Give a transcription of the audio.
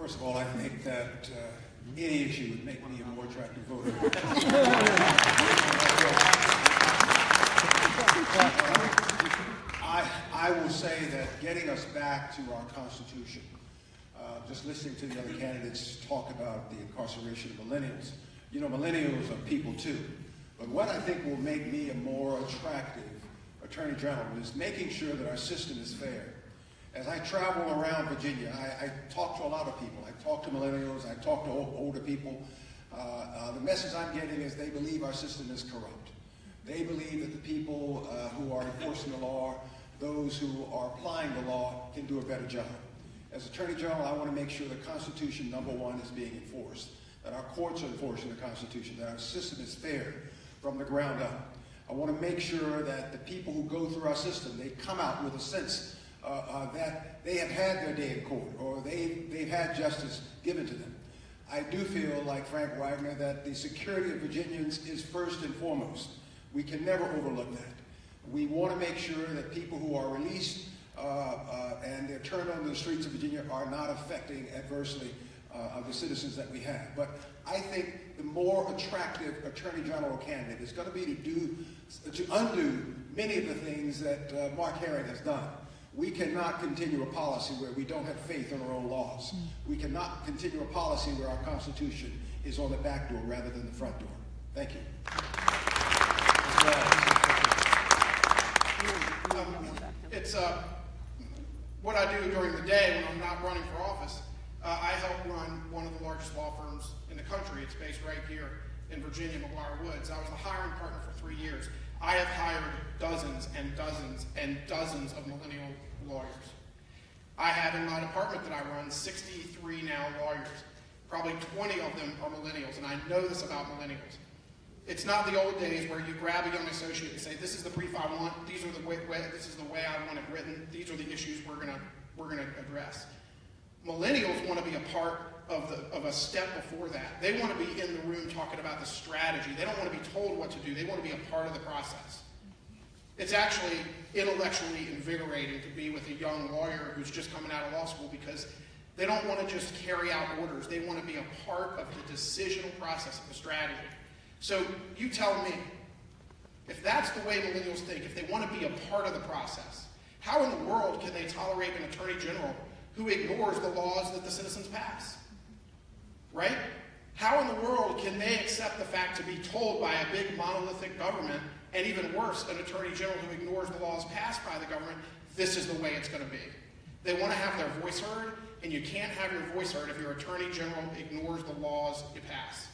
First of all, I think that any issue would make me a more attractive voter. I will say that getting us back to our Constitution, just listening to the other candidates talk about the incarceration of millennials. You know, millennials are people too. But what I think will make me a more attractive Attorney General is making sure that our system is fair. As I travel around Virginia, I talk to a lot of people. I talk to millennials, I talk to older people. The message I'm getting is they believe our system is corrupt. They believe that the people who are enforcing the law, those who are applying the law, can do a better job. As Attorney General, I want to make sure the Constitution, number one, is being enforced, that our courts are enforcing the Constitution, that our system is fair from the ground up. I want to make sure that the people who go through our system, they come out with a sense that they have had their day in court, or they've had justice given to them. I do feel, like Frank Wagner, that the security of Virginians is first and foremost. We can never overlook that. We want to make sure that people who are released and they're turned onto the streets of Virginia are not affecting adversely the citizens that we have. But I think the more attractive Attorney General candidate is going to be to undo many of the things that Mark Herring has done. We cannot continue a policy where we don't have faith in our own laws. We cannot continue a policy where our Constitution is on the back door rather than the front door. Thank you. It's what I do during the day when I'm not running for office. I help run one of the largest law firms in the country. It's based right here in Virginia, McGuire Woods. I was the hiring partner for 3 years. I have hired dozens and dozens and dozens of millennial lawyers. I have in my department that I run 63 now lawyers. Probably 20 of them are millennials, and I know this about millennials. It's not the old days where you grab a young associate and say, "This is the brief I want. These are this is the way I want it written. These are the issues we're gonna address." Millennials want to be a part of a step before that. They want to be in the room talking about the strategy. They don't want to be told what to do. They want to be a part of the process. It's actually intellectually invigorating to be with a young lawyer who's just coming out of law school, because they don't want to just carry out orders. They want to be a part of the decisional process of the strategy. So you tell me, if that's the way millennials think, if they want to be a part of the process, how in the world can they tolerate an attorney general who ignores the laws that the citizens pass? Right? How in the world can they accept the fact to be told by a big monolithic government, and even worse, an attorney general who ignores the laws passed by the government, this is the way it's going to be? They want to have their voice heard, and you can't have your voice heard if your attorney general ignores the laws you pass.